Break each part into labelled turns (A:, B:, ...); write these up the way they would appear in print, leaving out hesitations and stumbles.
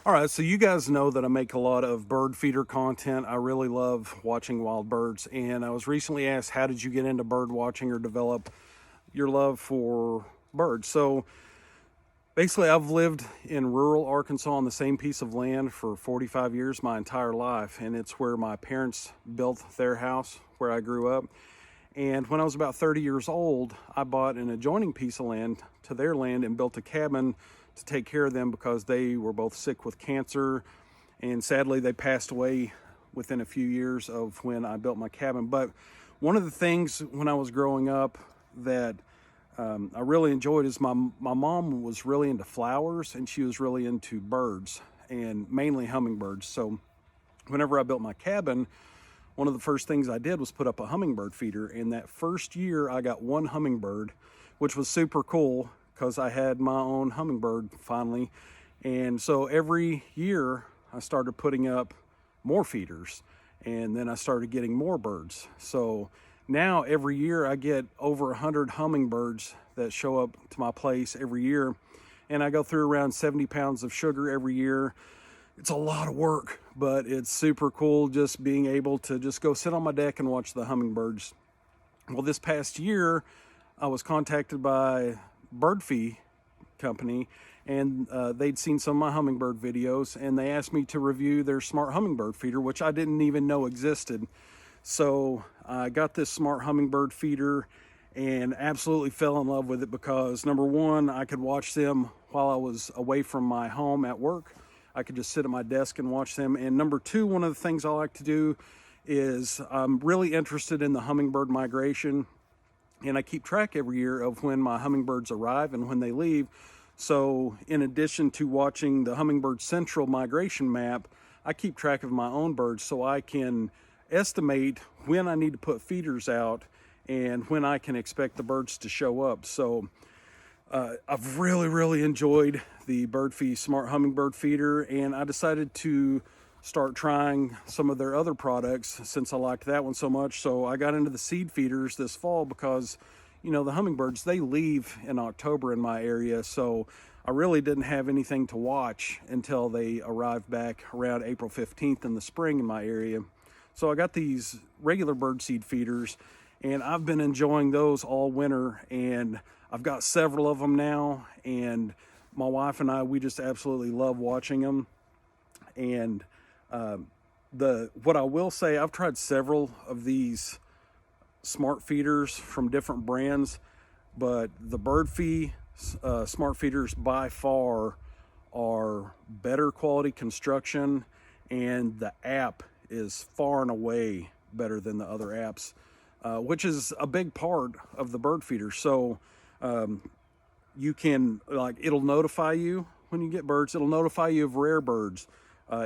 A: All right, so you guys know that I make a lot of bird feeder content. I really love watching wild birds, and I was recently asked, how did you get into bird watching or develop your love for birds? So basically, I've lived in rural Arkansas on the same piece of land for 45 years, my entire life, and it's where my parents built their house where I grew up. And when I was about 30 years old, I bought an adjoining piece of land to their land and built a cabin to take care of them because they were both sick with cancer. And sadly, they passed away within a few years of when I built my cabin. But one of the things when I was growing up that I really enjoyed is my mom was really into flowers and she was really into birds and mainly hummingbirds. So whenever I built my cabin, one of the first things I did was put up a hummingbird feeder. And that first year, I got one hummingbird, which was super cool because I had my own hummingbird finally. And so every year, I started putting up more feeders. And then I started getting more birds. So now every year, I get over 100 hummingbirds that show up to my place every year. And I go through around 70 pounds of sugar every year. It's a lot of work, but it's super cool just being able to just go sit on my deck and watch the hummingbirds. Well, this past year, I was contacted by BirdFee company, and they'd seen some of my hummingbird videos, and they asked me to review their smart hummingbird feeder, which I didn't even know existed. So I got this smart hummingbird feeder and absolutely fell in love with it because number one, I could watch them while I was away from my home at work. I could just sit at my desk and watch them. And number two, one of the things I like to do is I'm really interested in the hummingbird migration. And I keep track every year of when my hummingbirds arrive and when they leave. So in addition to watching the Hummingbird Central migration map, I keep track of my own birds so I can estimate when I need to put feeders out and when I can expect the birds to show up. So I've really enjoyed the BirdFee Smart Hummingbird Feeder, and I decided to start trying some of their other products since I liked that one so much. So I got into the seed feeders this fall because, you know, the hummingbirds, they leave in October in my area. So I really didn't have anything to watch until they arrived back around April 15th in the spring in my area. So I got these regular bird seed feeders, and I've been enjoying those all winter, and I've got several of them now, and my wife and I, we just absolutely love watching them. And what I will say, I've tried several of these smart feeders from different brands, but the BirdFee smart feeders by far are better quality construction, and the app is far and away better than the other apps, which is a big part of the bird feeder. So you can, like, it'll notify you when you get birds. It'll notify you of rare birds.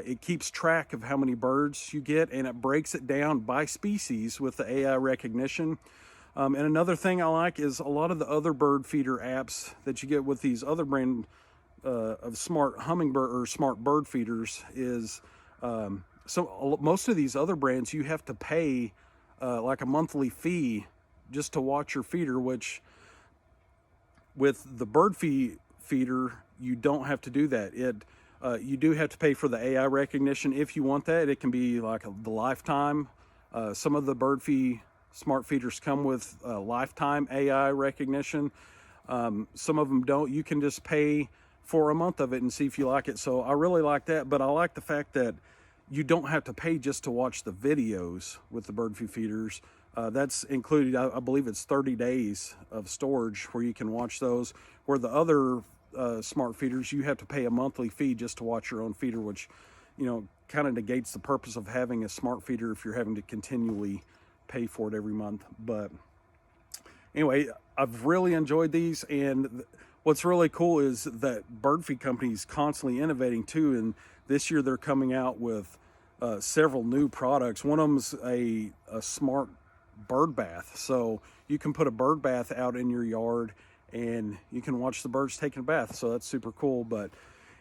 A: It keeps track of how many birds you get, and it breaks it down by species with the AI recognition. And another thing I like is a lot of the other bird feeder apps that you get with these other brand of smart hummingbird or smart bird feeders is so most of these other brands you have to pay like a monthly fee just to watch your feeder, which with the BirdFee feeder, you don't have to do that. You do have to pay for the AI recognition if you want that. It can be like the lifetime. Some of the BirdFee smart feeders come with lifetime AI recognition. Some of them don't. You can just pay for a month of it and see if you like it. So I really like that, but I like the fact that you don't have to pay just to watch the videos with the BirdFee feeders. That's included, I believe it's 30 days of storage where you can watch those, where the other smart feeders, you have to pay a monthly fee just to watch your own feeder, which, you know, kind of negates the purpose of having a smart feeder if you're having to continually pay for it every month. But anyway, I've really enjoyed these, and what's really cool is that BirdFee company is constantly innovating too, and this year they're coming out with several new products. One of them's a smart bird bath, so you can put a bird bath out in your yard and you can watch the birds taking a bath. So that's super cool. But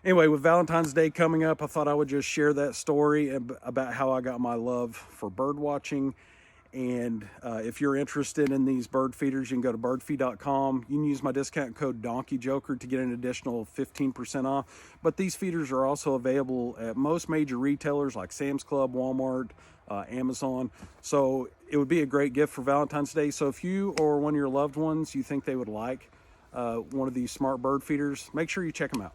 A: anyway, with Valentine's Day coming up, I thought I would just share that story about how I got my love for bird watching. And if you're interested in these bird feeders, you can go to birdfeed.com. You can use my discount code DonkeyJoker to get an additional 15% off. But these feeders are also available at most major retailers like Sam's Club, Walmart, Amazon. So it would be a great gift for Valentine's Day. So if you or one of your loved ones, you think they would like one of these smart bird feeders, make sure you check them out.